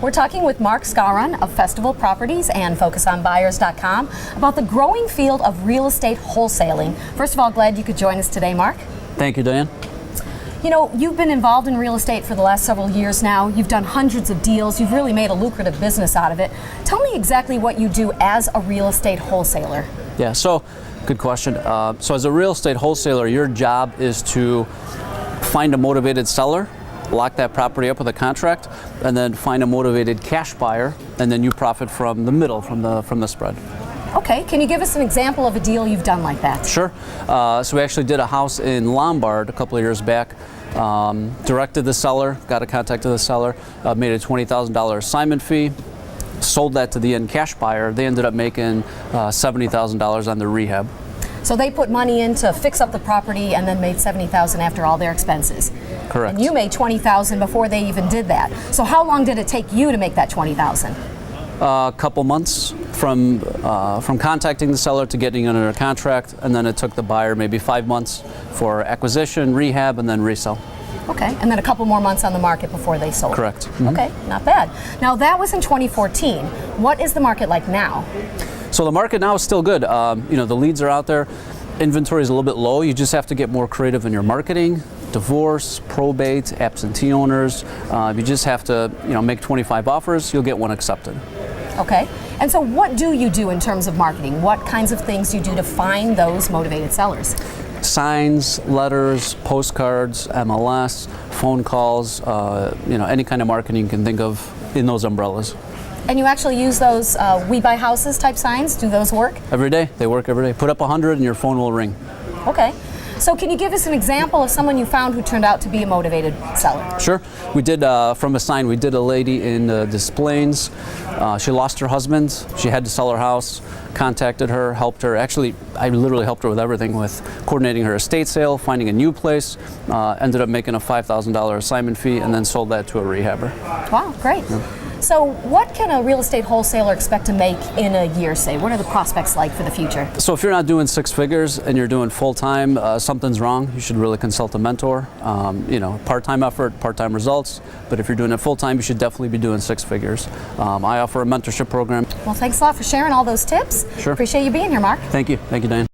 We're talking with Mark Skowron of FestivalProperties and FocusOnBuyers.com about the growing field of real estate wholesaling. First of all, glad you could join us today, Mark. Thank you, Diane. You know, you've been involved in real estate for the last several years now. You've done hundreds of deals. You've really made a lucrative business out of it. Tell me exactly what you do as a real estate wholesaler. Yeah, so good question. So as a real estate wholesaler, your job is to find a motivated seller, lock that property up with a contract, and then find a motivated cash buyer, and then you profit from the middle, from the spread. Okay, can you give us an example of a deal you've done like that? Sure. So we actually did a house in Lombard a couple of years back. Directed the seller, got a contact to the seller, made a $20,000 assignment fee, sold that to the end cash buyer. They ended up making $70,000 on the rehab. So they put money in to fix up the property and then made $70,000 after all their expenses. Correct. And you made $20,000 before they even did that. So how long did it take you to make that $20,000? A couple months from contacting the seller to getting under a contract, and then it took the buyer maybe 5 months for acquisition, rehab, and then resell. Okay, and then a couple more months on the market before they sold. Correct. Mm-hmm. Okay, not bad. Now that was in 2014. What is the market like now? So the market now is still good. The leads are out there. Inventory is a little bit low. You just have to get more creative in your marketing. Divorce, probate, absentee owners. You just have to, make 25 offers. You'll get one accepted. Okay. And so what do you do in terms of marketing? What kinds of things do you do to find those motivated sellers? Signs, letters, postcards, MLS, phone calls, any kind of marketing you can think of in those umbrellas. And you actually use those We Buy Houses type signs? Do those work? Every day. They work every day. Put up 100 and your phone will ring. Okay. So can you give us an example of someone you found who turned out to be a motivated seller? Sure. We did, from a sign, we did a lady in Des Plaines. She lost her husband. She had to sell her house. Contacted her, helped her. Actually, I literally helped her with everything, with coordinating her estate sale, finding a new place. Ended up making a $5,000 assignment fee, and then sold that to a rehabber. Wow, great. Yeah. So what can a real estate wholesaler expect to make in a year, say? What are the prospects like for the future? So if you're not doing 6 figures and you're doing full-time, something's wrong. You should really consult a mentor. Part-time effort, part-time results. But if you're doing it full-time, you should definitely be doing 6 figures. I offer a mentorship program. Well, thanks a lot for sharing all those tips. Sure. Appreciate you being here, Mark. Thank you. Thank you, Diane.